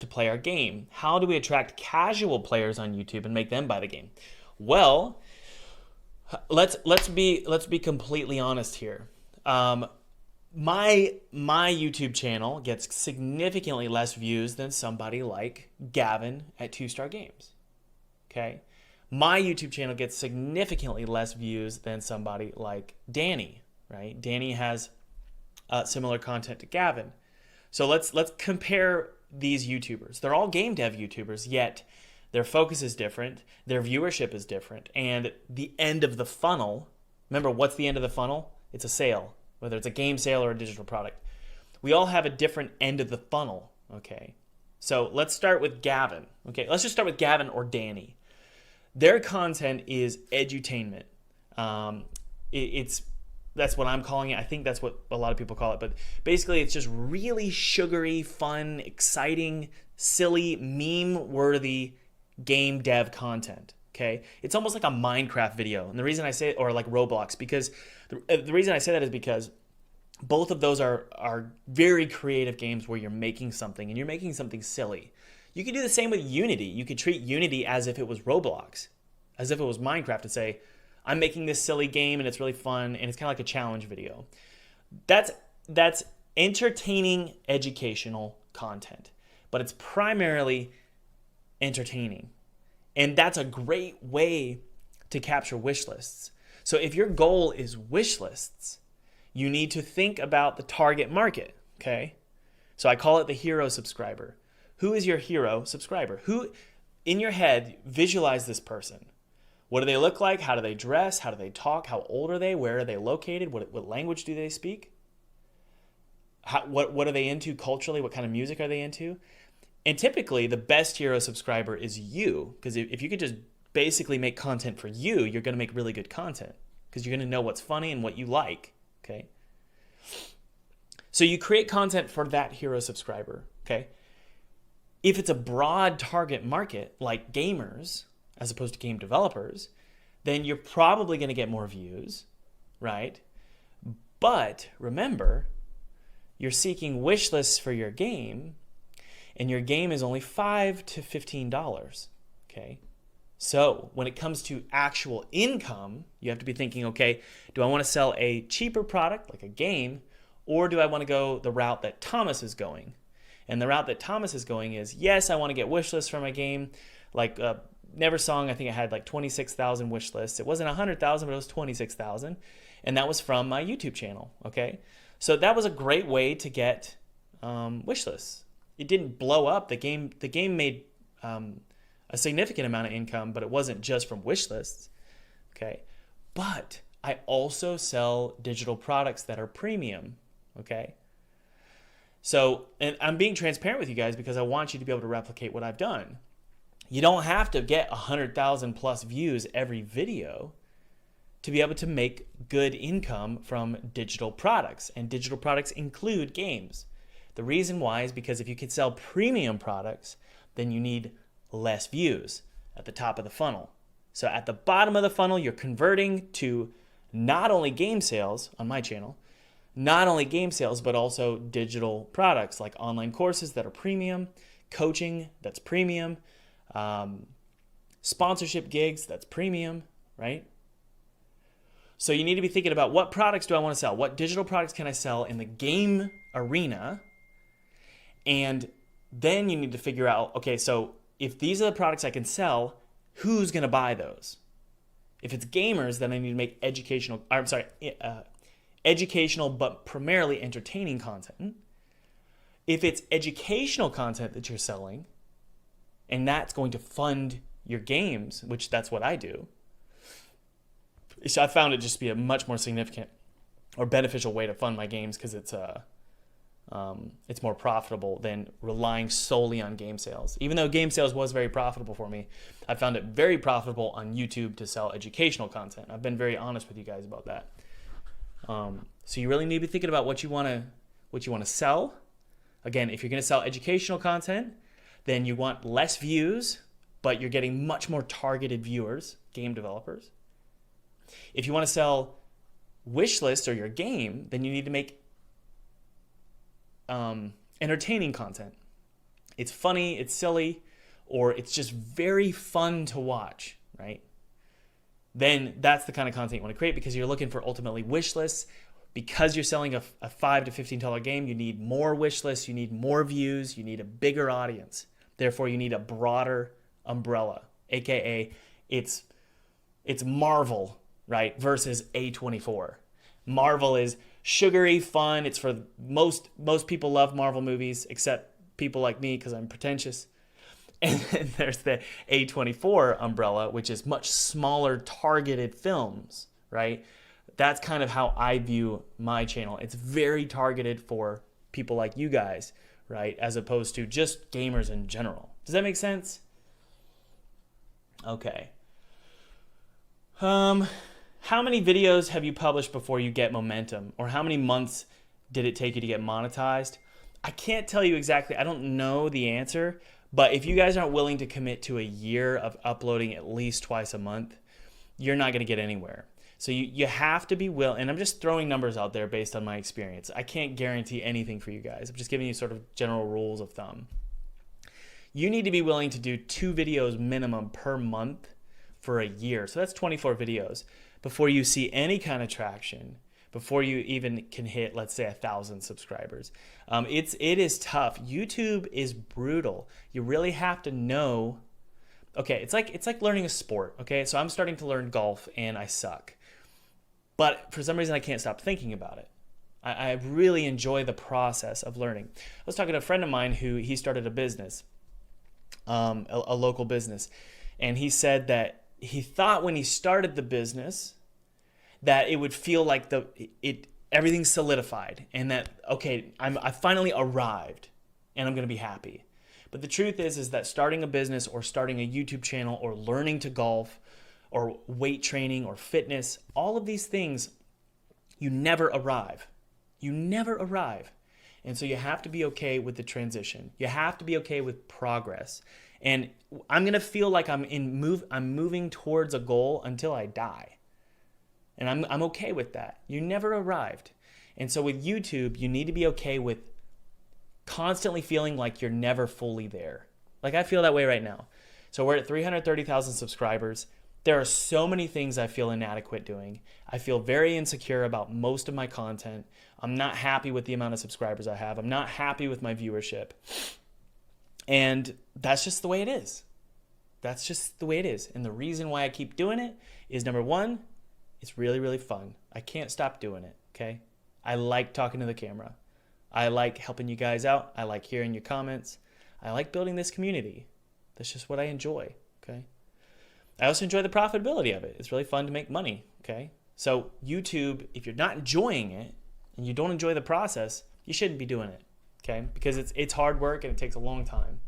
to play our game? How do we attract casual players on YouTube and make them buy the game? Well, let's be completely honest here. My YouTube channel gets significantly less views than somebody like Gavin at 2 Star Games. Okay? My YouTube channel gets significantly less views than somebody like Danny, right? Danny has similar content to Gavin. So let's compare these YouTubers. They're all game dev YouTubers, yet their focus is different, their viewership is different, and the end of the funnel, remember what's the end of the funnel? It's a sale, whether it's a game sale or a digital product. We all have a different end of the funnel, okay? So let's start with Gavin, okay? Let's just start with Gavin or Danny. Their content is edutainment. That's what I'm calling it. I think that's what a lot of people call it. But basically, it's just really sugary, fun, exciting, silly, meme-worthy game dev content. Okay, it's almost like a Minecraft video, and the reason I say, or like Roblox, because the reason I say that is because both of those are very creative games where you're making something and you're making something silly. You could do the same with Unity. You could treat Unity as if it was Roblox, as if it was Minecraft, and say, I'm making this silly game and it's really fun and it's kind of like a challenge video. That's entertaining educational content, but it's primarily entertaining. And that's a great way to capture wish lists. So if your goal is wish lists, you need to think about the target market, okay? So I call it the hero subscriber. Who is your hero subscriber? Who, in your head, visualize this person. What do they look like? How do they dress? How do they talk? How old are they? Where are they located? What language do they speak? What are they into culturally? What kind of music are they into? And typically, the best hero subscriber is you, because if you could just basically make content for you, you're going to make really good content, because you're going to know what's funny and what you like, okay? So you create content for that hero subscriber, okay? If it's a broad target market, like gamers, as opposed to game developers, then you're probably going to get more views, right? But remember, you're seeking wish lists for your game, and your game is only $5 to $15, okay? So when it comes to actual income, you have to be thinking, okay, do I want to sell a cheaper product, like a game, or do I want to go the route that Thomas is going? And the route that Thomas is going is, yes, I want to get wish lists for my game, like Neversong, I think it had like 26,000 wish lists. It wasn't 100,000, but it was 26,000. And that was from my YouTube channel, okay? So that was a great way to get wish lists. It didn't blow up. The game made a significant amount of income, but it wasn't just from wish lists, okay? But I also sell digital products that are premium, okay? So, and I'm being transparent with you guys because I want you to be able to replicate what I've done. You don't have to get 100,000 plus views every video to be able to make good income from digital products. And digital products include games. The reason why is because if you can sell premium products, then you need less views at the top of the funnel. So at the bottom of the funnel, you're converting to not only game sales on my channel, not only game sales, but also digital products like online courses that are premium, coaching that's premium, sponsorship gigs, that's premium, right? So you need to be thinking about, what products do I want to sell? What digital products can I sell in the game arena? And then you need to figure out, okay, so if these are the products I can sell, who's going to buy those? If it's gamers, then I need to make educational but primarily entertaining content. If it's educational content that you're selling, and that's going to fund your games, which that's what I do, so I found it just to be a much more significant or beneficial way to fund my games, because it's more profitable than relying solely on game sales. Even though game sales was very profitable for me, I found it very profitable on YouTube to sell educational content. I've been very honest with you guys about that. So you really need to be thinking about what you want to sell. Again, if you're going to sell educational content, then you want less views, but you're getting much more targeted viewers, game developers. If you want to sell wish lists or your game, then you need to make entertaining content. it's funny, it's silly, or it's just very fun to watch, right? Then that's the kind of content you want to create, because you're looking for ultimately wish lists. Because you're selling a $5 to $15 game, you need more wish lists, you need more views, you need a bigger audience. Therefore, you need a broader umbrella, aka it's Marvel, right, versus A24. Marvel is sugary fun. It's for most people love Marvel movies, except people like me, because I'm pretentious. And then there's the A24 umbrella, which is much smaller targeted films, right? That's kind of how I view my channel. It's very targeted for people like you guys, right? As opposed to just gamers in general. Does that make sense? Okay. How many videos have you published before you get momentum? Or how many months did it take you to get monetized? I can't tell you exactly. I don't know the answer. But if you guys aren't willing to commit to a year of uploading at least twice a month, you're not going to get anywhere. So you have to be willing, and I'm just throwing numbers out there based on my experience. I can't guarantee anything for you guys. I'm just giving you sort of general rules of thumb. You need to be willing to do 2 videos minimum per month for a year. So that's 24 videos before you see any kind of traction, before you even can hit, let's say, 1,000 subscribers. It is tough. YouTube is brutal. You really have to know. Okay, it's like learning a sport. Okay, so I'm starting to learn golf and I suck, but for some reason I can't stop thinking about it. I really enjoy the process of learning. I was talking to a friend of mine who he started a business, a local business, and he said that he thought when he started the business that it would feel like everything's solidified and that, okay, I finally arrived and I'm going to be happy. But the truth is that starting a business or starting a YouTube channel or learning to golf or weight training or fitness, all of these things, you never arrive. You never arrive. And so you have to be okay with the transition. You have to be okay with progress. And I'm going to feel like I'm moving towards a goal until I die. And I'm okay with that. You never arrived. And so with YouTube, you need to be okay with constantly feeling like you're never fully there. Like I feel that way right now. So we're at 330,000 subscribers. There are so many things I feel inadequate doing. I feel very insecure about most of my content. I'm not happy with the amount of subscribers I have. I'm not happy with my viewership. And that's just the way it is. That's just the way it is. And the reason why I keep doing it is, number one, it's really, really fun. I can't stop doing it, okay? I like talking to the camera. I like helping you guys out. I like hearing your comments. I like building this community. That's just what I enjoy, okay? I also enjoy the profitability of it. It's really fun to make money, okay? So YouTube, if you're not enjoying it and you don't enjoy the process, you shouldn't be doing it, okay? Because it's hard work and it takes a long time.